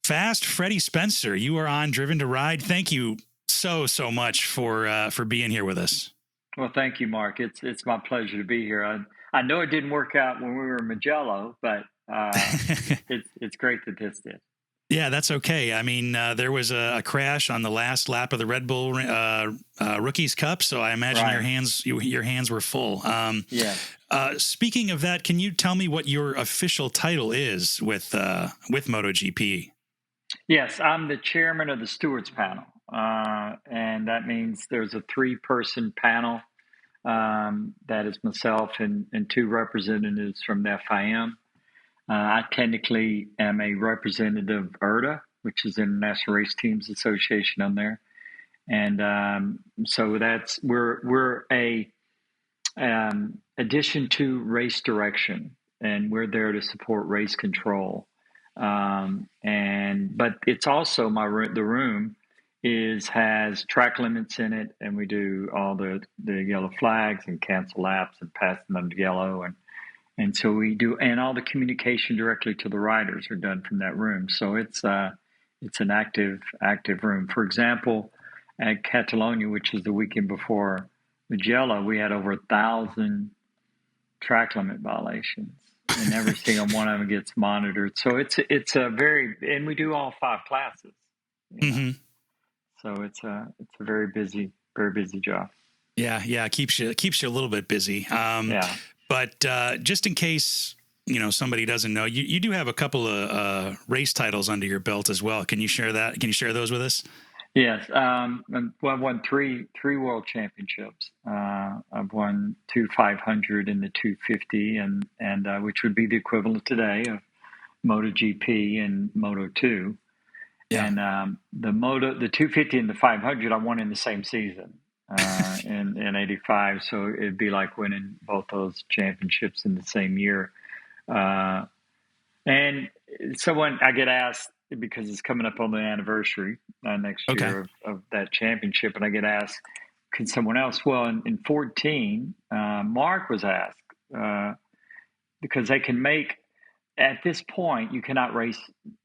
Fast Freddie Spencer, you are on Driven to Ride. Thank you so much for being here with us. Well, thank you, Mark. It's my pleasure to be here. I know it didn't work out when we were in Mugello, but it's great that this did. Yeah, that's okay. I mean, there was a crash on the last lap of the Red Bull Rookies Cup, so I imagine Right. your hands were full. Yeah. Speaking of that, can you tell me what your official title is with MotoGP? Yes, I'm the chairman of the stewards panel, and that means there's a 3-person panel. That is myself and 2 representatives from the FIM. I technically am a representative of IRTA, which is International Race Teams Association on there. And so we're a addition to race direction, and we're there to support race control. But it's also the room has track limits in it, and we do all the yellow flags and cancel laps and passing them to yellow, and so we do, and all the communication directly to the riders are done from that room. So it's an active room. For example, at Catalonia, which is the weekend before Mugello, we had over 1,000 track limit violations, and every single one of them gets monitored. So it's a and we do all 5 classes. Mm-hmm. So it's a very busy job. Yeah, it keeps you a little bit busy. Yeah. But just in case somebody doesn't know, you do have a couple of race titles under your belt as well. Can you share that? Can you share those with us? Yes. I've won three world championships. I've won 2 500 and the 250, and which would be the equivalent today of MotoGP and Moto2. Yeah. And the 250 and the 500 I won in the same season. In 85, so it'd be like winning both those championships in the same year. And so when I get asked, because it's coming up on the anniversary next year of that championship, and I get asked, can someone else? Well, in 14, Mark was asked, because they can make, at this point, you cannot race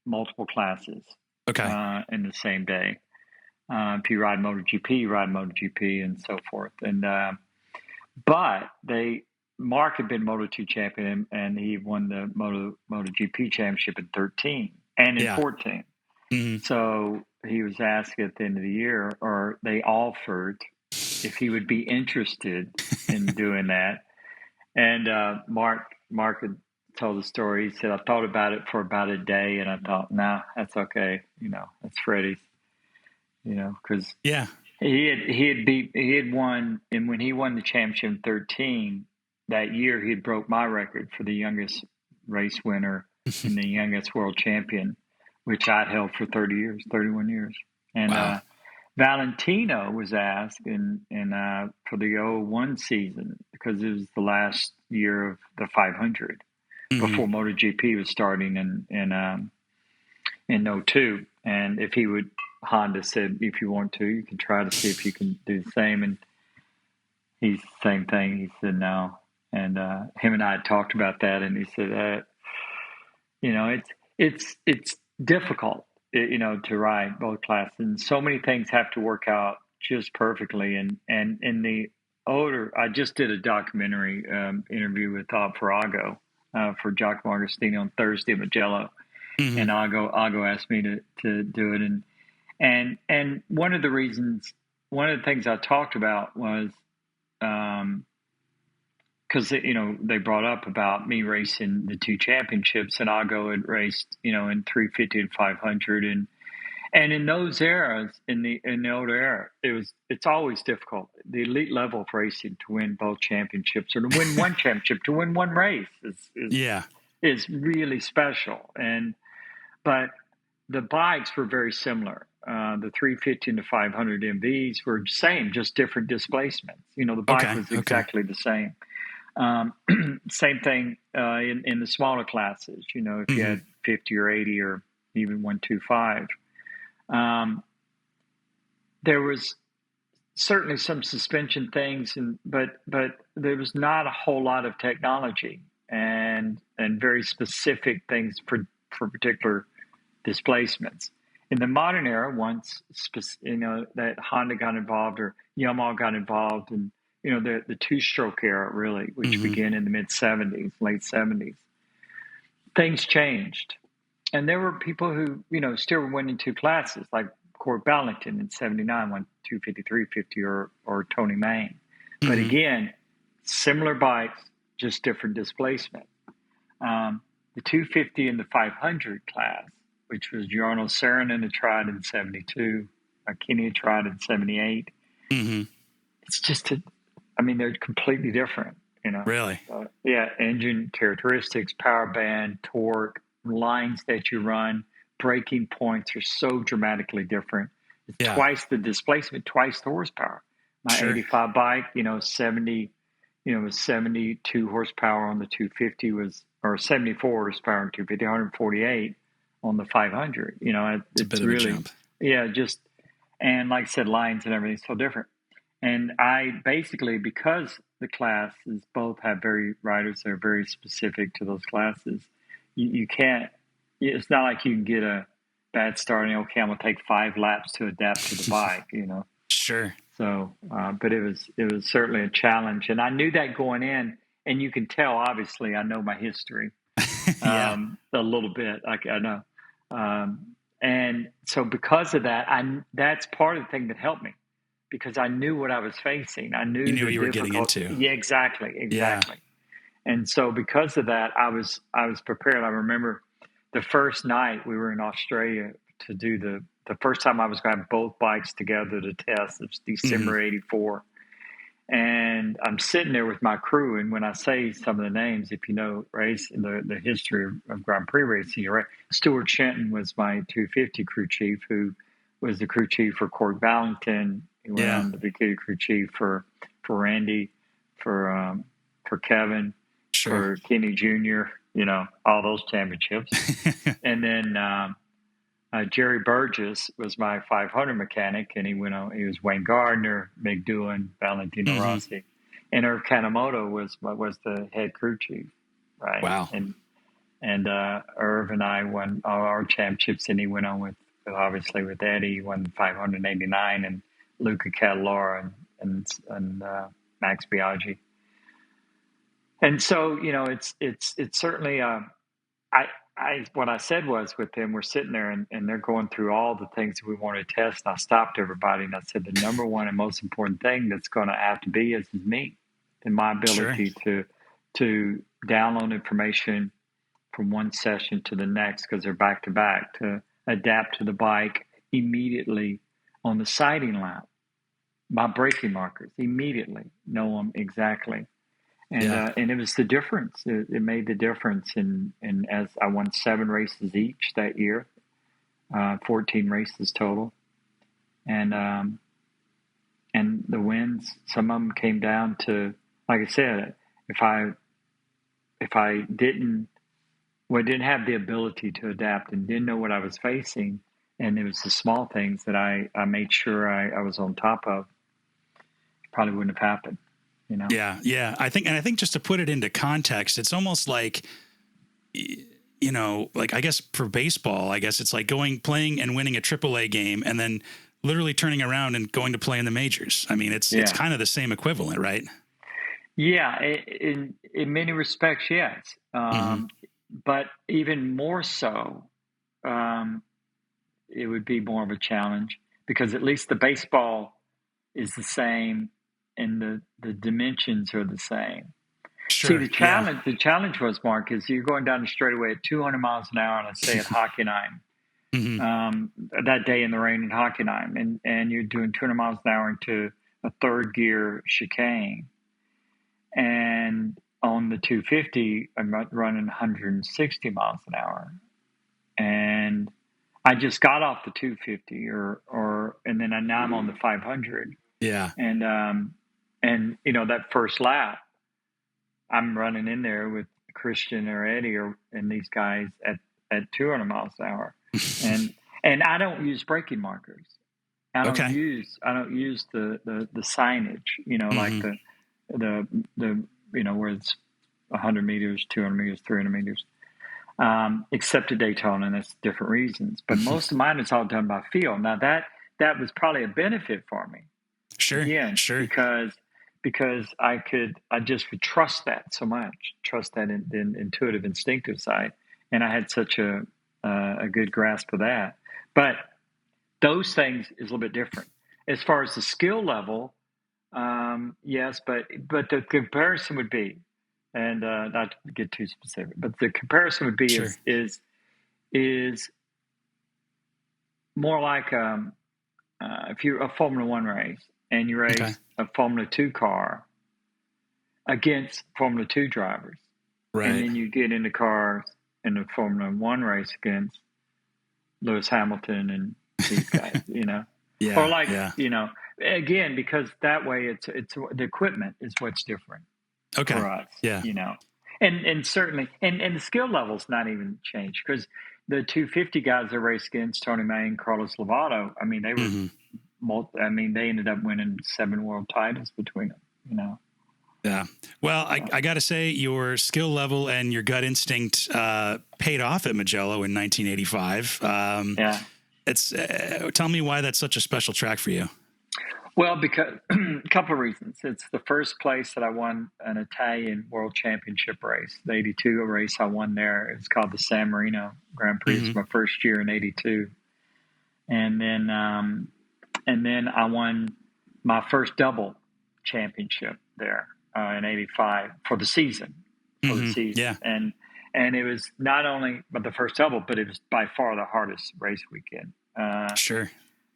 multiple classes in the same day. If you ride MotoGP, you ride MotoGP, and so forth. And but Mark had been Moto2 champion, and he won the MotoGP championship in 13 and in 14. Mm-hmm. So he was asked at the end of the year, or they offered if he would be interested in doing that. And Mark had told the story. He said, I thought about it for about a day, and I thought, nah, that's okay. That's Freddie's. Because he had won, and when he won the championship in 13, that year he had broke my record for the youngest race winner and the youngest world champion, which I'd held for 31 years. And wow. Valentino was asked for the 01 season, because it was the last year of the 500 before MotoGP was starting in 02, and if he would. Honda said, if you want to, you can try to see if you can do the same. And he's the same thing. He said no. And him and I had talked about that, and he said, it's difficult, to ride both classes. And so many things have to work out just perfectly. And in the older, I just did a documentary interview with Farago for Giacomo Agostini on Thursday at Mugello. Mm-hmm. And Ago asked me to do it. And one of the things I talked about was, because they brought up about me racing the 2 championships, and Ago had raced in 350 and 500, and in those eras, in the older era, it's always difficult. The elite level of racing, to win both championships, or to win one championship, to win one race is really special. But the bikes were very similar. The 350 and the 500 MVs were the same, just different displacements. The bike was exactly the same. Same thing in the smaller classes. If you had 50 or 80 or even 125, there was certainly some suspension things, but there was not a whole lot of technology and very specific things for particular displacements. In the modern era, once that Honda got involved or Yamaha got involved, and the two-stroke era really, which began in the mid '70s, late '70s, things changed, and there were people who still were winning two classes, like Court Ballington in '79 won 250, 350, or Tony Main. But again, similar bikes, just different displacement. The 250 and the 500 class, which was Jarno Saarinen had tried in '72, Kenny had tried in '78. It's just they're completely different, Really? Engine characteristics, power band, torque, lines that you run, braking points are so dramatically different. It's twice the displacement, twice the horsepower. My 85 bike, 70, was 72 horsepower on the 250 or 74 horsepower on 250, 148 on the 500. It's a bit of a jump. And like I said, lines and everything's so different. And I basically, because the classes both have riders that are very specific to those classes, you can't, it's not like you can get a bad start and, okay, I'm going to take 5 laps to adapt to the bike, Sure. So, but it was certainly a challenge. And I knew that going in, and you can tell, obviously, I know my history a little bit. I know. And so because of that, that's part of the thing that helped me, because I knew what I was facing. I knew what you were getting into. Yeah, exactly. Yeah. And so because of that, I was prepared. I remember the first night we were in Australia to do the first time I was going to have both bikes together to test. It was December '84. And I'm sitting there with my crew. And when I say some of the names, if you know the history of Grand Prix racing, you're right. Stuart Shenton was my 250 crew chief, who was the crew chief for Court Ballington. He went on to be crew chief for Randy, for Kevin, for Kenny Jr., all those championships. And then Jerry Burgess was my 500 mechanic, and he went on. He was Wayne Gardner, Mick Doohan, Valentino Rossi, and Irv Kanemoto was the head crew chief, right? Wow. And Irv and I won all our championships, and he went on with obviously with Eddie. He won 589, and Luca Catalora and Max Biaggi. And so it's certainly what I said was, with them, we're sitting there and they're going through all the things that we want to test. And I stopped everybody and I said, the number one and most important thing that's going to have to be is me and my ability to download information from one session to the next, because they're back to back, to adapt to the bike immediately on the sighting lap. My braking markers, immediately know them exactly. And it was the difference. It made the difference. And as I won 7 races each that year, 14 races total. And the wins, some of them came down to, like I said, if I didn't have the ability to adapt and didn't know what I was facing, and it was the small things that I made sure I was on top of, it probably wouldn't have happened. Yeah. I think just to put it into context, it's almost like, like, I guess for baseball, I guess it's like playing and winning a AAA game and then literally turning around and going to play in the majors. I mean, it's kind of the same equivalent, right? Yeah. In many respects, yes. But even more so, it would be more of a challenge, because at least the baseball is the same and the dimensions are the same. Sure. See, the challenge was, Mark, is you're going down the straightaway at 200 miles an hour, let's say at Hockenheim, that day in the rain in Hockenheim, and you're doing 200 miles an hour into a third gear chicane. And on the 250, I'm running 160 miles an hour. And I just got off the 250 and then now I'm on the 500. Yeah. And that first lap, I'm running in there with Christian or Eddie and these guys at 200 miles an hour, and I don't use braking markers. I don't use the signage. Like the where it's 100 meters, 200 meters, 300 meters. except at Daytona, and that's different reasons. But most of mine is all done by feel. Now that was probably a benefit for me. Sure. Again, Sure. because I just would trust that so much, trust that in intuitive, instinctive side, and I had such a good grasp of that. But those things is a little bit different as far as the skill level. Yes, but the comparison would be, and not to get too specific, but the comparison would be Sure. is more like if you're a Formula One race and you race a Formula 2 car against Formula 2 drivers, right? And then you get into cars in the Formula 1 race against Lewis Hamilton and these guys, Yeah, or like yeah. Again, because that way it's the equipment is what's different for us, yeah. And certainly, and the skill level's not even changed because the 250 guys that raced against Tony Main, Carlos Lovato, I mean, they were, they ended up winning 7 world titles between them, Yeah. Well, I got to say your skill level and your gut instinct paid off at Mugello in 1985. It's tell me why that's such a special track for you. Well, because a couple of reasons. It's the first place that I won an Italian World Championship race. The 82 race I won there. It's called the San Marino Grand Prix. It's my first year in 82. And then I won my first double championship there in 85 for the season. Yeah. And it was not only the first double, but it was by far the hardest race weekend. Sure.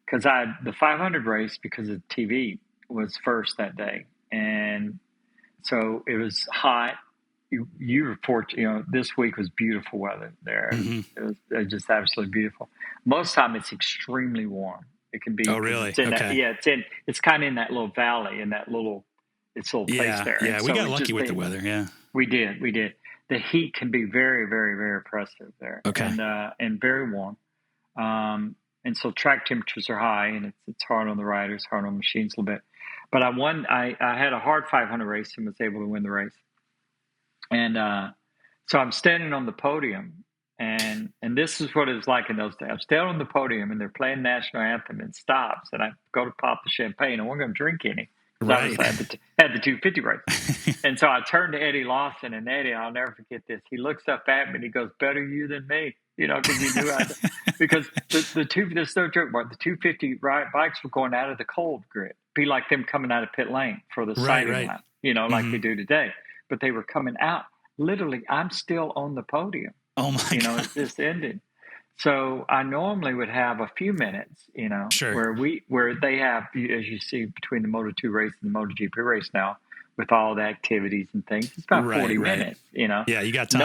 Because the 500 race, because of TV, was first that day, and so it was hot. You report, this week was beautiful weather there. It was just absolutely beautiful. Most of the time, it's extremely warm. It can be. Oh, really? It's kind of in that little valley, in that little place there. Yeah, and we so got lucky with the weather. Yeah, we did. The heat can be very, very, very oppressive there. Okay. And very warm. And so track temperatures are high, and it's hard on the riders, hard on machines a little bit. But I won. I had a hard 500 race and was able to win the race. And so I'm standing on the podium, and this is what it was like in those days. I'm standing on the podium, and they're playing national anthem, and stops, and I go to pop the champagne, and we're going to drink any. Right. I had the 250 race. And so I turned to Eddie Lawson, and Eddie, I'll never forget this. He looks up at me and he goes, "Better you than me," because he knew because there's no joke, Mark, the 250 bikes were going out of the cold grid, be like them coming out of pit lane for the sighting lap, like they do today. But they were coming out. Literally, I'm still on the podium. Oh my God. It just ended. So I normally would have a few minutes, Sure. where they have, as you see, between the Moto2 race and the MotoGP race now, with all the activities and things, it's about 40 minutes, Yeah, you got time.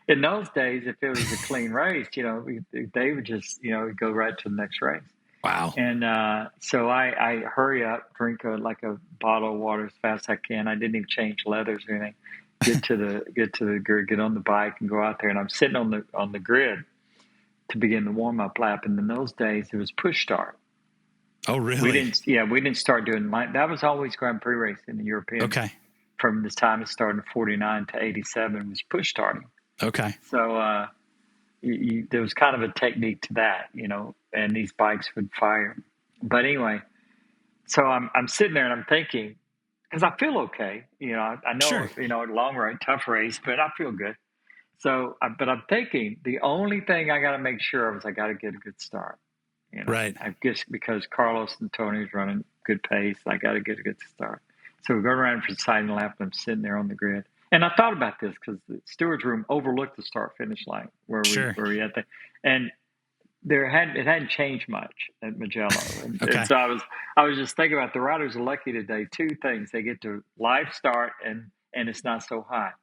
In those days, if it was a clean race, they would just, go right to the next race. Wow. And so I hurry up, drink a bottle of water as fast as I can. I didn't even change leathers or anything. Get to the grid, get on the bike, and go out there. And I'm sitting on the grid to begin the warm-up lap. And in those days, it was push start. Oh, really? We didn't start doing that was always Grand Prix racing in the European. Okay. From this time it started in 49 to 87 was push starting. Okay. So there was kind of a technique to that, and these bikes would fire. But anyway, so I'm sitting there and I'm thinking, because I feel okay, I know, Sure. Long race, tough race, but I feel good. So, but I'm thinking the only thing I got to make sure of is I got to get a good start. Right. I guess because Carlos and Tony's running good pace, I got to get a good start. So we go around for the sighting lap, and I'm sitting there on the grid. And I thought about this because the stewards room overlooked the start-finish line where we had that, and it hadn't changed much at Mugello. And so I was just thinking about the riders are lucky today. 2 things: they get to live start, and it's not so hot.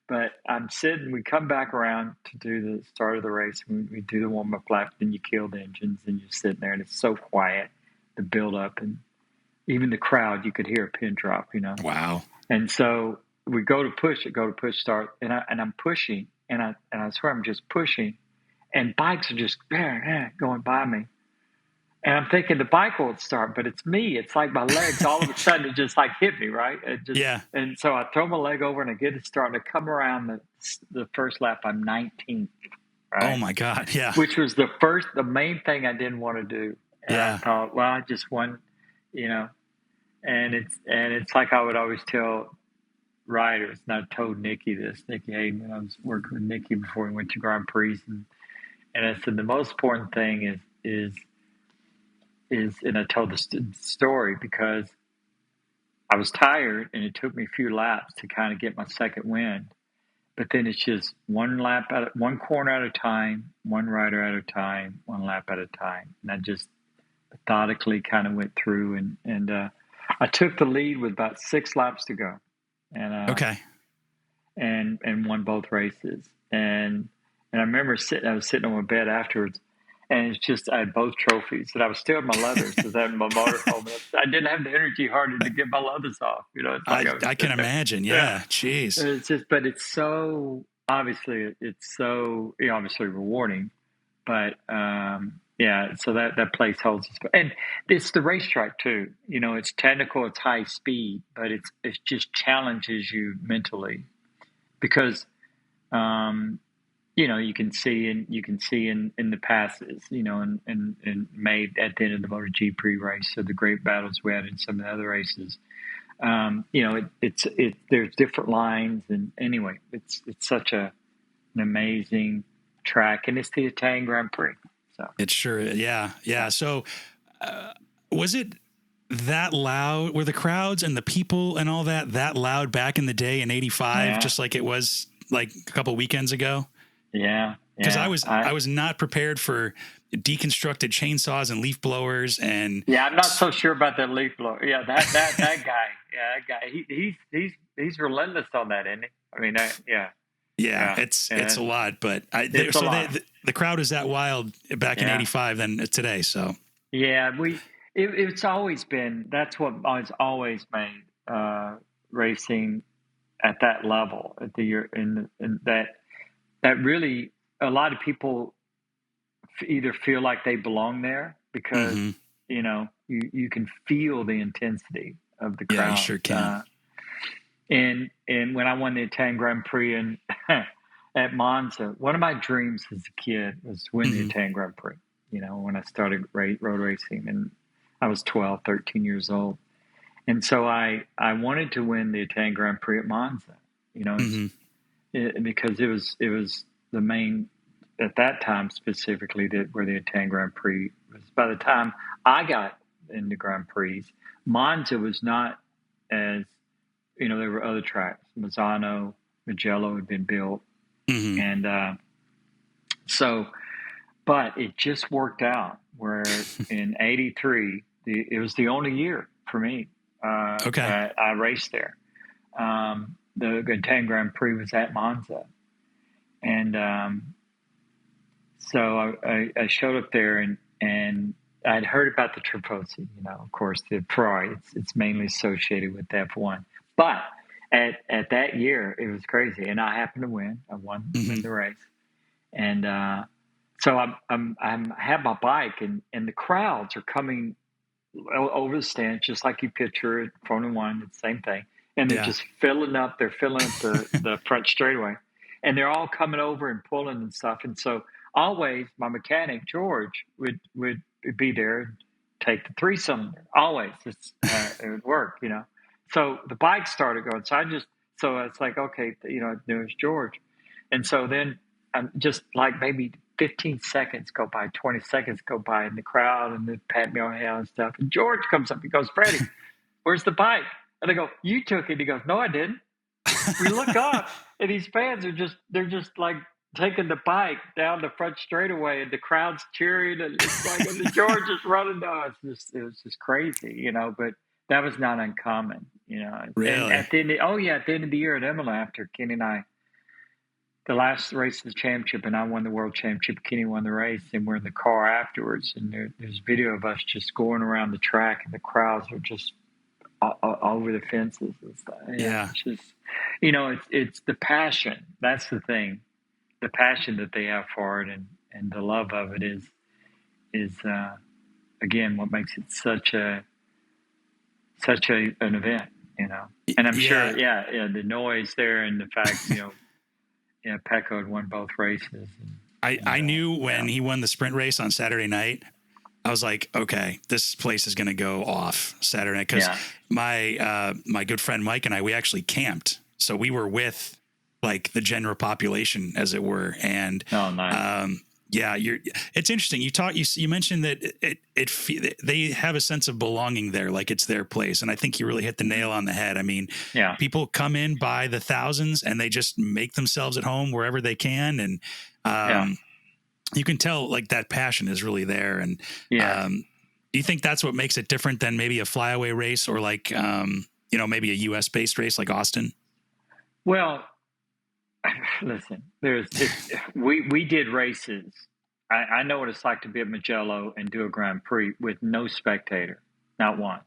But I'm sitting, we come back around to do the start of the race. We do the warm-up lap, then you kill the engines, and you're sitting there, and it's so quiet, the build-up, and even the crowd, you could hear a pin drop, Wow. And so we go to push start, and I'm pushing, and I swear I'm just pushing, and bikes are just going by me. And I'm thinking the bike won't start, but it's me. It's like my legs all of a sudden it just like hit me, right? Yeah. And so I throw my leg over and I get it started. I come around the first lap. I'm 19th, right? Oh my God. Yeah. Which was the main thing I didn't want to do. And I thought, well, I just won, and it's like I would always tell riders, and I told Nikki Hayden, when I was working with Nikki before we went to Grand Prix, and I said the most important thing is and I told the story because I was tired and it took me a few laps to kind of get my second wind, but then it's just one corner at a time, one rider at a time, one lap at a time, and I just methodically kind of went through and I took the lead with about 6 laps to go, and okay, and won both races. And I remember I was sitting on my bed afterwards, and it's just I had both trophies, and I was still in my leathers because I had my motorhome. I didn't have the energy hardly to get my leathers off. It's like I can imagine. Yeah, jeez. It's just, but it's so obviously obviously rewarding, but yeah. So that place holds its, and it's the racetrack too. It's technical, it's high speed, but it just challenges you mentally because. You can see in the passes, and made at the end of the MotoGP race, so the great battles we had in some of the other races. There's different lines, and anyway, it's such an amazing track, and it's the Italian Grand Prix. So it sure, yeah. So, was it that loud? Were the crowds and the people and all that loud back in the day in '85, just like it was like a couple weekends ago? Yeah, because I was not prepared for deconstructed chainsaws and leaf blowers, and I'm not so sure about that leaf blower. Yeah, that guy. He's relentless on that, isn't he? I mean, it's a lot, but the crowd is that wild back in '85 than today. So it's always been, that's what has always made racing at that level at the year in that really a lot of people either feel like they belong there because you can feel the intensity of the crowd. Yeah, you sure can. And when I won the Italian Grand Prix at Monza, one of my dreams as a kid was to win the Italian Grand Prix. When I started road racing, and I was 12, 13 years old, and so I wanted to win the Italian Grand Prix at Monza. Because it was the main at that time specifically where the Italian Grand Prix was. By the time I got into Grand Prix, Monza was not as there were other tracks. Mugello had been built, and but it just worked out where in '83 it was the only year for me that I raced there. The Italian Grand Prix was at Monza. And so I showed up there and I'd heard about the Tifosi, of course, the Ferrari. It's mainly associated with F1. But at that year, it was crazy. And I happened to win. I won the race. And so I have my bike, and the crowds are coming over the stands, just like you picture it, Formula One, it's the same thing. And they're just filling up the front straightaway. And they're all coming over and pulling and stuff. And so always my mechanic, George, would be there and take the 3-cylinder. Always. It would work, So the bike started going. So it's like, okay, there's George. And so then I'm just like maybe 15 seconds go by, 20 seconds go by in the crowd, and they pat me on the head and stuff. And George comes up, he goes, "Freddie, where's the bike?" And I go, "You took it." He goes, "No, I didn't." We look up, and these fans they're just like taking the bike down the front straightaway, and the crowd's cheering, and it's like, and the George is running down. It was just crazy, But that was not uncommon, Really? And at the end of the year at Imola, after Kenny and I, the last race of the championship, and I won the world championship, Kenny won the race, and we're in the car afterwards, and there's video of us just going around the track, and the crowds are just all over the fences and stuff. Yeah. It's just, it's the passion. That's the thing. The passion that they have for it and the love of it is again, what makes it such an event, And I'm sure, the noise there and the fact, Pecco had won both races. I knew when he won the sprint race on Saturday night, I was like, okay, this place is going to go off Saturday night, because my good friend Mike and I, we actually camped. So we were with like the general population, as it were. And nice. It's interesting. You mentioned that they have a sense of belonging there, like it's their place. And I think you really hit the nail on the head. I mean, people come in by the thousands and they just make themselves at home wherever they can. And, you can tell like that passion is really there. And, do you think that's what makes it different than maybe a flyaway race or like, maybe a US based race like Austin? Well, listen, we did races. I know what it's like to be at Mugello and do a Grand Prix with no spectator, not one.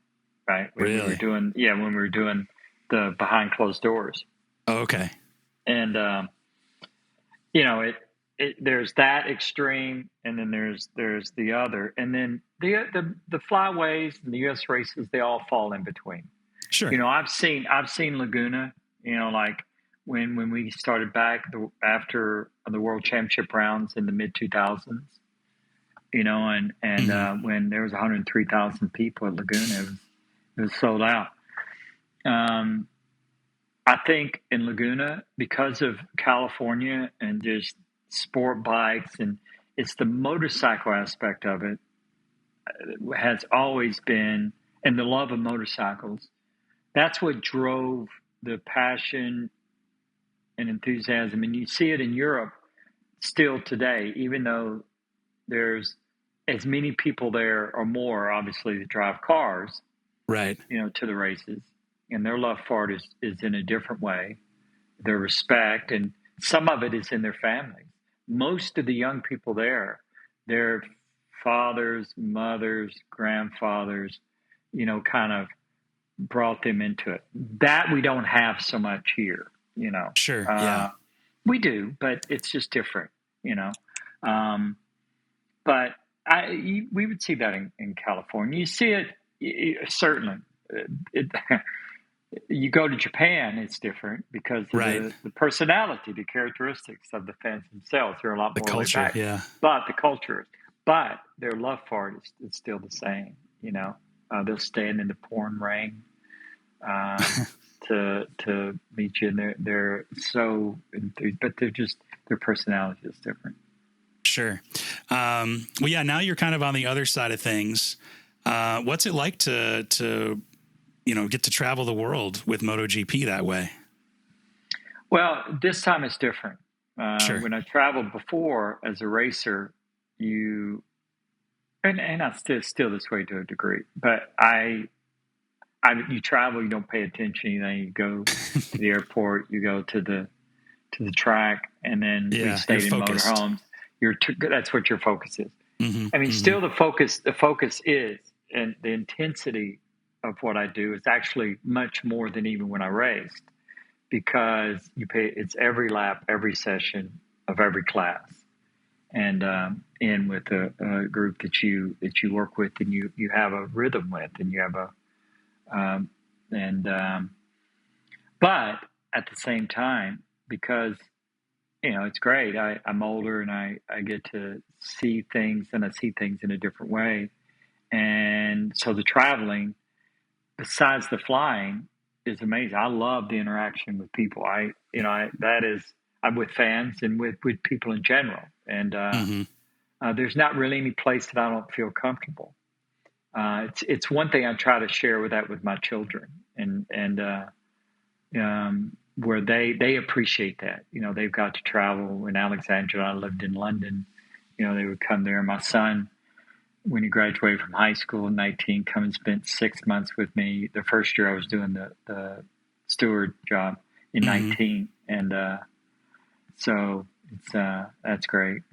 Right? Really? When we were doing the behind closed doors. Oh, okay. And there's that extreme, and then there's the other, and then the flyways and the U.S. races, they all fall in between. Sure. I've seen Laguna. Like when we started back after the World Championship rounds in the mid 2000s. When there was 103,000 people at Laguna, it was sold out. I think in Laguna, because of California and just sport bikes, and it's the motorcycle aspect of it has always been, and the love of motorcycles. That's what drove the passion and enthusiasm. And you see it in Europe still today, even though there's as many people there or more, obviously, that drive cars, right? To the races, and their love for it is in a different way. Their respect, and some of it is in their families. Most of the young people there, their fathers, mothers, grandfathers, kind of brought them into it. That we don't have so much here, Sure, we do, but it's just different, But we would see that in California. You see it certainly. You go to Japan, it's different because of the personality, the characteristics of the fans themselves. They're a lot more the culture, laid back. But the culture, but their love for it is still the same. They'll stand in the pouring rain to meet you, and they're so enthused. But their personality is different. Sure. Now you're kind of on the other side of things. What's it like to get to travel the world with MotoGP that way? Well, this time it's different. Sure. When I traveled before as a racer, and I'm still this way to a degree, but you travel, you don't pay attention. You go to the airport, you go to the track, and then we stayed in motorhomes. That's what your focus is. Mm-hmm, I mean, still the focus is, and the intensity of what I do is actually much more than even when I raced, because it's every lap, every session of every class, and with a group that you work with, and you have a rhythm with, and you have but at the same time, because it's great. I'm older, and I get to see things, and I see things in a different way, and so the traveling, besides the flying, is amazing. I love the interaction with people. I'm with fans and with people in general. And there's not really any place that I don't feel comfortable. It's one thing I try to share with my children, and where they appreciate that. They've got to travel. When Alexandra and I lived in London, they would come there. My son, when he graduated from high school in 19, come and spent 6 months with me. The first year I was doing the steward job in 19. And so it's that's great.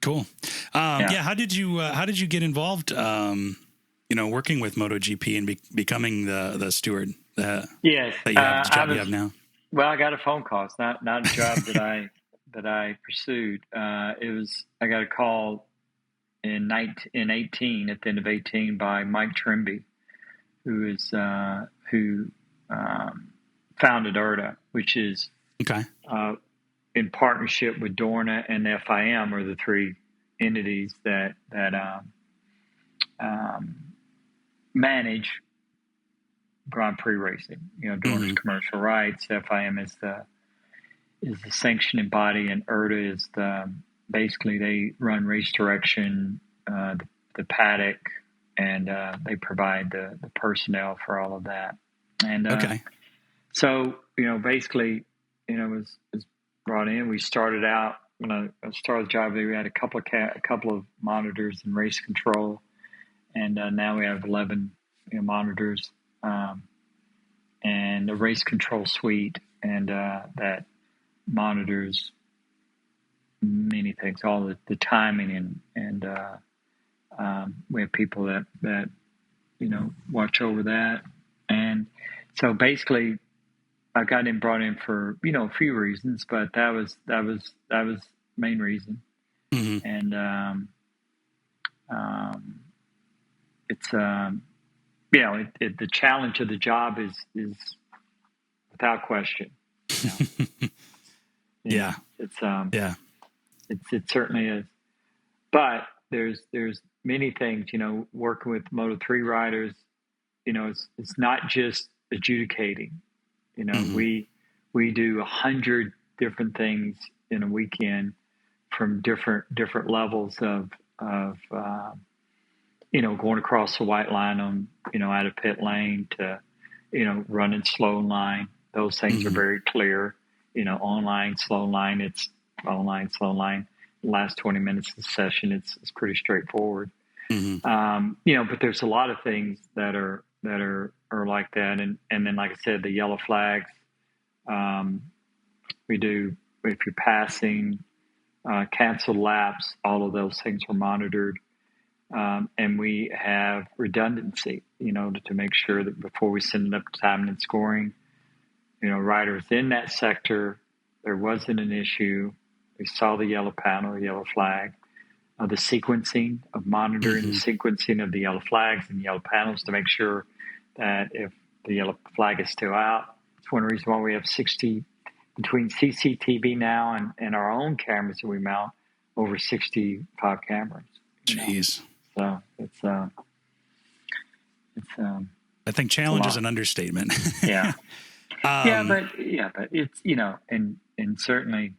Cool. How did you get involved, working with MotoGP and becoming the steward that you have now? Well, I got a phone call. It's not a job that I pursued. I got a call in 18, at the end of 18, by Mike Trimby, who founded IRTA, which is in partnership with Dorna and FIM, are the three entities that manage Grand Prix racing. Dorna's commercial rights, FIM is the sanctioning body, and IRTA is basically they run race direction, the paddock, and they provide the personnel for all of that. And so basically, was brought in. We started out when I started the job. We had a couple of monitors and race control, and now we have 11 monitors and a race control suite, and that monitors many things, all the timing, and we have people that watch over that. And so basically I got brought in for a few reasons, but that was the main reason. And it's the challenge of the job is without question. Yeah. It certainly is. But there's many things, working with Moto3 riders, it's not just adjudicating. We do 100 different things in a weekend, from different levels of going across the white line on, out of pit lane to, running slow line. Those things are very clear. Online, slow line, it's online, slow line. The last 20 minutes of the session, it's pretty straightforward. But there's a lot of things that are like that. And then, like I said, the yellow flags, we do, if you're passing, canceled laps, all of those things are monitored. And we have redundancy, to make sure that before we send it up to timing and scoring, riders in that sector, there wasn't an issue. We saw the yellow panel, the yellow flag, the sequencing of monitoring the sequencing of the yellow flags and yellow panels to make sure that if the yellow flag is still out. It's one reason why we have 60 between CCTV now and our own cameras that we mount, over 65 cameras. Jeez. So it's I think challenge is an understatement. Yeah. But it's, and certainly,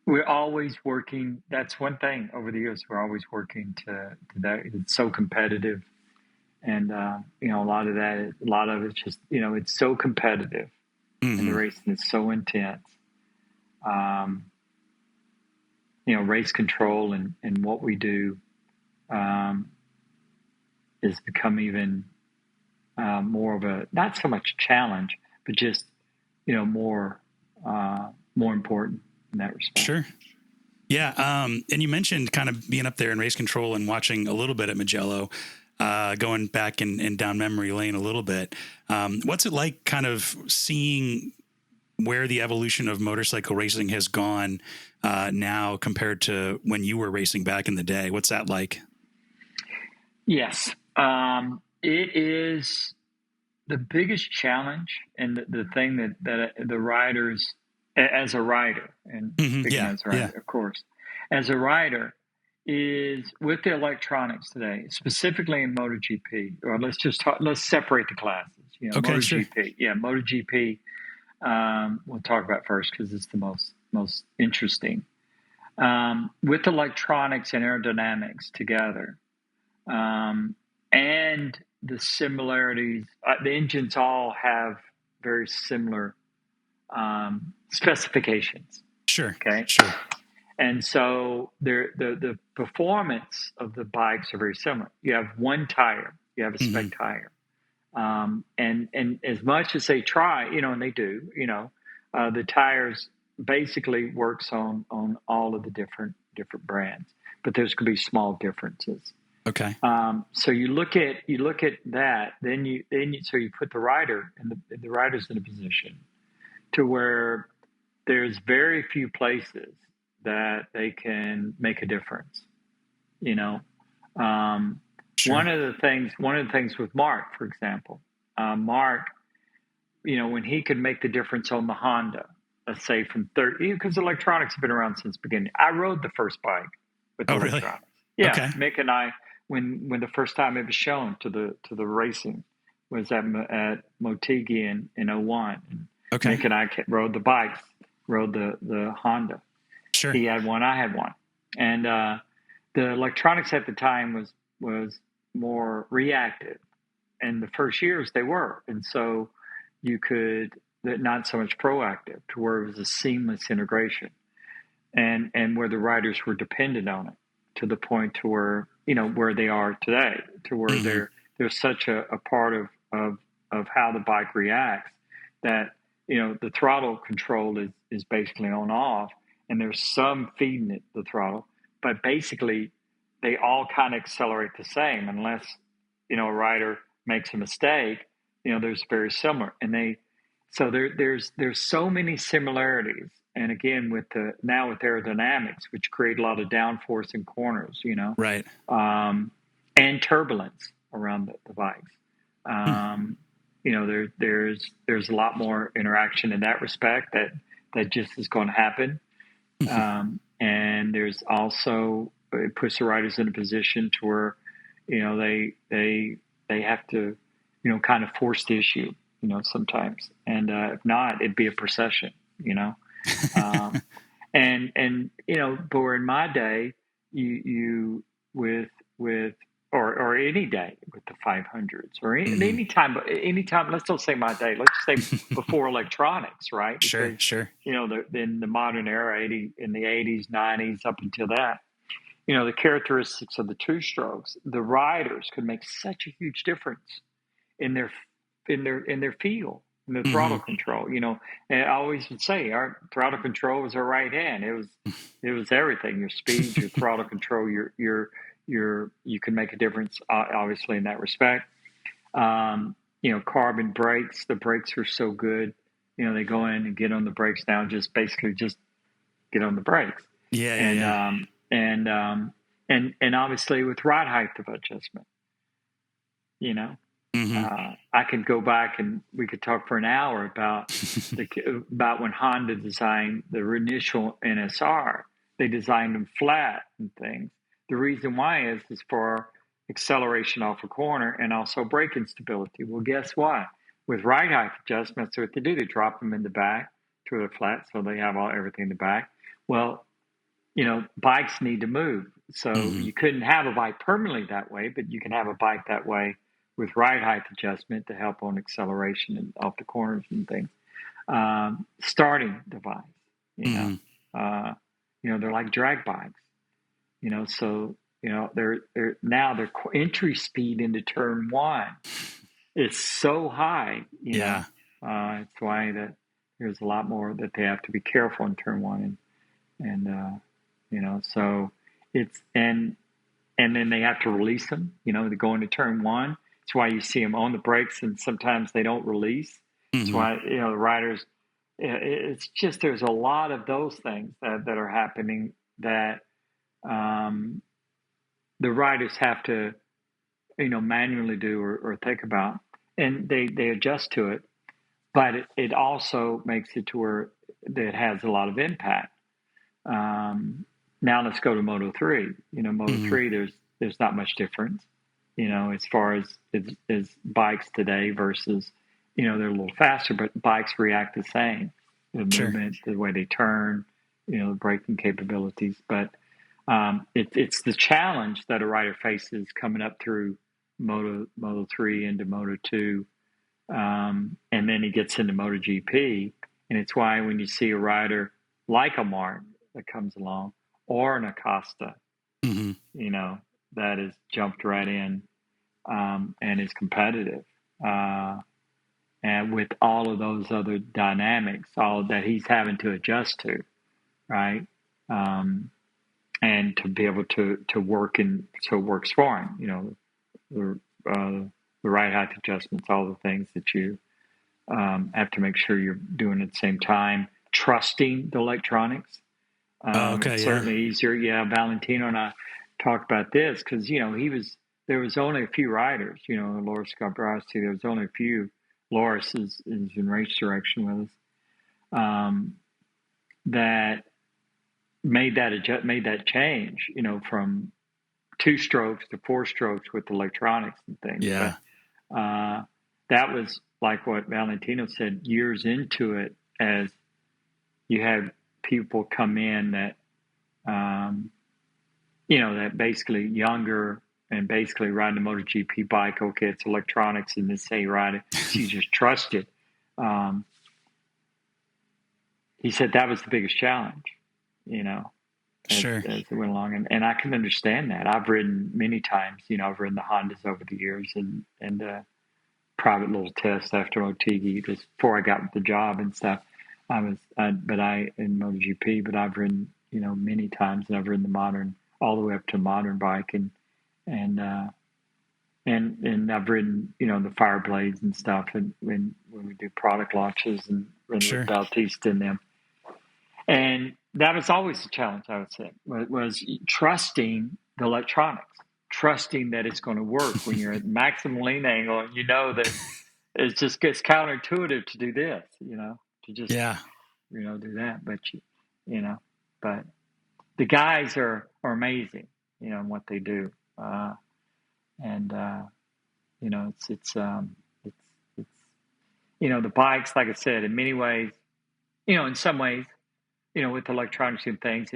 we're always working. That's one thing over the years. We're always working to that. It's so competitive. And, a lot of it's just, it's so competitive and the racing is so intense. Race control and what we do, has become even, more of a, not so much challenge, but just, more important in that respect. Sure. Yeah. And you mentioned kind of being up there in race control and watching a little bit at Mugello, going back and down memory lane a little bit. What's it like kind of seeing where the evolution of motorcycle racing has gone now compared to when you were racing back in the day? What's that like? Yes. It is the biggest challenge, and the thing that the riders, as a rider, and as a rider, of course, as a rider, is with the electronics today, specifically in MotoGP, or let's separate the classes. Okay, MotoGP. sure. Yeah, MotoGP, we'll talk about first because it's the most interesting. With electronics and aerodynamics together, and the similarities, the engines all have very similar specifications. Sure. Okay. Sure. And so the performance of the bikes are very similar. You have one tire. You have a spec tire. And as much as they try, and they do, the tires basically works on all of the different brands, but there's going to be small differences. Okay. So you look at that, then you put the rider, and the rider's in a position to where there's very few places that they can make a difference. you know. Sure. One of the things with Mark, for example, Mark, when he could make the difference on the Honda, let's say from 30, because electronics have been around since the beginning. I rode the first bike with Oh, really? electronics. Yeah, Okay. Mick and I, when the first time it was shown to the racing was at Motegi in 01. Okay. Mick and I rode the bikes, rode the Honda. Sure. He had one, I had one, and the electronics at the time was more reactive, and the first years they were, and so you could not so much proactive, to where it was a seamless integration, and where the riders were dependent on it to the point to where where they are today, to where they're such a part of how the bike reacts, that the throttle control is basically on off, and there's some feeding it the throttle, but basically they all kind of accelerate the same, unless a rider makes a mistake. There's very similar, and there's so many similarities. And again, with aerodynamics, which create a lot of downforce in corners, Right. And turbulence around the bikes. There's a lot more interaction in that respect that just is going to happen. And there's also, it puts the riders in a position to where they have to kind of force the issue sometimes, and if not, it'd be a procession. And but where in my day, you with or any day with the 500s, or anytime, let's don't say my day, let's just say before electronics, right? Sure. In the modern era, in the 80s, 90s, up until that, the characteristics of the two strokes, the riders could make such a huge difference in their feel, in the throttle control. And I always would say our throttle control was our right hand. It was everything. Your speed, your throttle control, you can make a difference, obviously, in that respect. Carbon brakes. The brakes are so good. They go in and get on the brakes now. Just get on the brakes. And obviously with ride height of adjustment. I could go back and we could talk for an hour about about when Honda designed the initial NSR. They designed them flat and things. The reason why is for acceleration off a corner and also braking stability. Well, guess what? With ride height adjustments, what they do, they drop them in the back to the flat, so they have everything in the back. Well, bikes need to move, so you couldn't have a bike permanently that way, but you can have a bike that way with ride height adjustment to help on acceleration and off the corners and things. Starting device, they're like drag bikes, so their entry speed into turn one is so high. It's why that there's a lot more that they have to be careful in turn one, and so it's and then they have to release them. To go into turn one. That's why you see them on the brakes, and sometimes they don't release. That's why the riders. It's just there's a lot of those things that are happening that the riders have to manually do or think about, and they adjust to it. But it also makes it to where it has a lot of impact. Now let's go to Moto3. Moto3, there's not much difference. As far as bikes today versus, they're a little faster, but bikes react the same. The movement, the way they turn, the braking capabilities. But it's the challenge that a rider faces coming up through Moto3 into Moto2, and then he gets into MotoGP. And it's why when you see a rider like a Martin that comes along, or an Acosta, that is jumped right in and is competitive, and with all of those other dynamics, all that he's having to adjust to, right? And to be able to work so it works for him, the ride height adjustments, all the things that you have to make sure you're doing at the same time, trusting the electronics. It's certainly easier. Yeah, Valentino and I, talk about this because, there was only a few riders, Loris Gabrasti, there was only a few. Loris is in race direction with us, that made that change, from 2 strokes to 4 strokes with electronics and things. Yeah. But, that was like what Valentino said years into it, as you had people come in that, that basically younger and basically riding a MotoGP bike. Okay, it's electronics and this how you ride it. So you just trust it. He said that was the biggest challenge, Sure. As it went along. And I can understand that. I've ridden many times, I've ridden the Hondas over the years and private little tests after Motegi, just before I got the job and stuff. In MotoGP, but I've ridden, many times, and I've ridden the modern, all the way up to modern bike, and I've ridden, the fire blades and stuff, and when we do product launches and Sure. Bautista and them, and that was always a challenge. I would say was trusting the electronics, trusting that it's going to work when you're at maximum lean angle, and that it's counterintuitive to do this, to just do that, but but the guys are amazing, in what they do, it's the bikes, like I said, in many ways, in some ways, with electronics and things,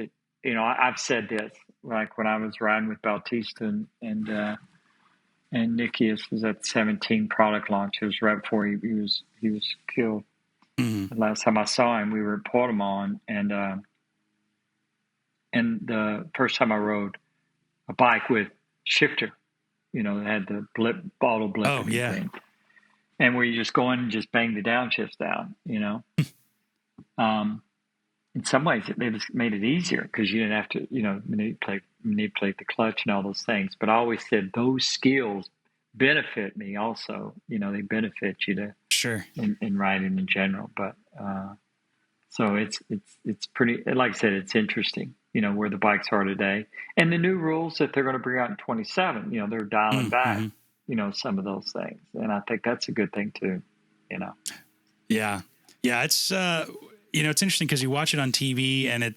I've said this, like when I was riding with Bautista and Nikias was at 17 product launch. It was right before he was killed. Mm-hmm. The last time I saw him, we were at Portimao, and the first time I rode a bike with shifter, that had the auto blip. Oh, yeah. Thing. And where you just go in and just bang the downshifts down, in some ways they just made it easier because you didn't have to, manipulate the clutch and all those things. But I always said those skills benefit me also. They benefit you to sure in riding in general. But so it's pretty, like I said, it's interesting, where the bikes are today and the new rules that they're going to bring out in 27. They're dialing back, some of those things, and I think that's a good thing too. Yeah. It's it's interesting because you watch it on TV and it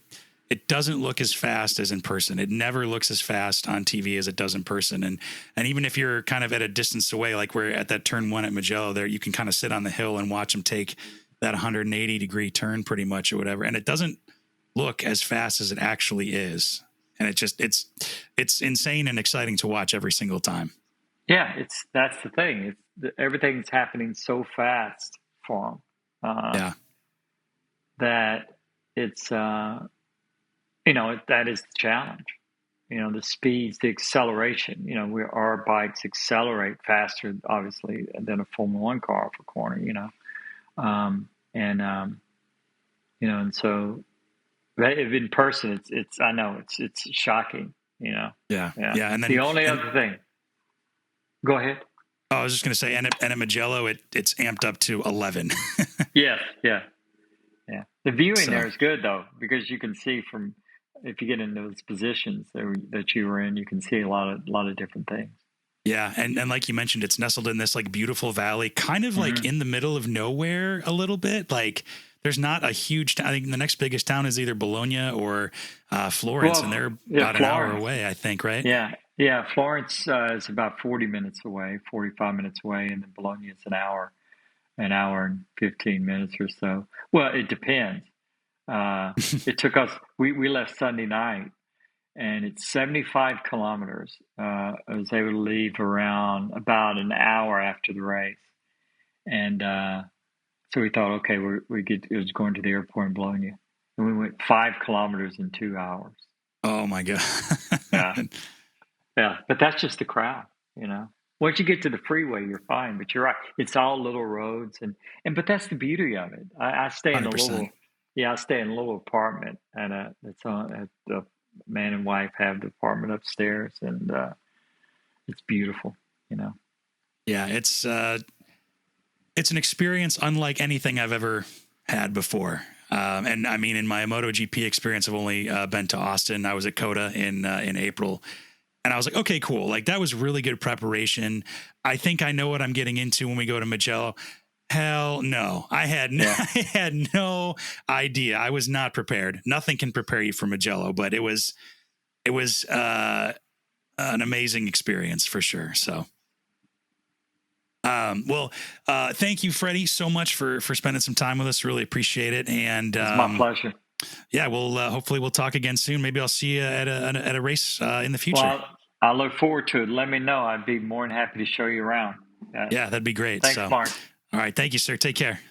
doesn't look as fast as in person. It never looks as fast on TV as it does in person. And even if you're kind of at a distance away, like we're at that turn 1 at Mugello there, you can kind of sit on the hill and watch them take that 180 degree turn pretty much or whatever. And it doesn't look as fast as it actually is. And it's insane and exciting to watch every single time. Yeah, that's the thing. Everything's happening so fast for them. That it's, that is the challenge, the speeds, the acceleration, our bikes accelerate faster, obviously, than a Formula 1 car off a corner, and so in person, I know it's shocking, Yeah. And then the only other thing, go ahead. Oh, I was just going to say, and at Mugello, it's amped up to 11. Yeah. The viewing there is good though, because you can see from, if you get into those positions that you were in, you can see a lot of different things. Yeah, and like you mentioned, it's nestled in this like beautiful valley, kind of like in the middle of nowhere a little bit. Like there's not a huge town. I think the next biggest town is either Bologna or Florence, and they're about an hour away, I think, right? Yeah. Florence is about 40 minutes away, 45 minutes away, and then Bologna is an hour and 15 minutes or so. Well, it depends. It took us, we left Sunday night, and it's 75 kilometers. I was able to leave around about an hour after the race. And so we thought, okay, it was going to the airport in Bologna. And we went 5 kilometers in 2 hours. Oh, my God. Yeah, but that's just the crowd, Once you get to the freeway, you're fine. But you're right; it's all little roads, but that's the beauty of it. I stay in 100%. I stay in a little apartment, and the man and wife have the apartment upstairs, and it's beautiful, Yeah, it's an experience unlike anything I've ever had before. And I mean, in my MotoGP experience, I've only been to Austin. I was at COTA in April. And I was like, okay, cool. Like that was really good preparation. I think I know what I'm getting into when we go to Mugello. Hell no. I had no idea. I was not prepared. Nothing can prepare you for Mugello, but it was an amazing experience for sure. So, thank you, Freddie, so much for spending some time with us. Really appreciate it. And it's my pleasure. Yeah, hopefully we'll talk again soon. Maybe I'll see you at a race in the future. Well, I look forward to it. Let me know. I'd be more than happy to show you around. Yeah, that'd be great. Thanks, Mark. All right. Thank you, sir. Take care.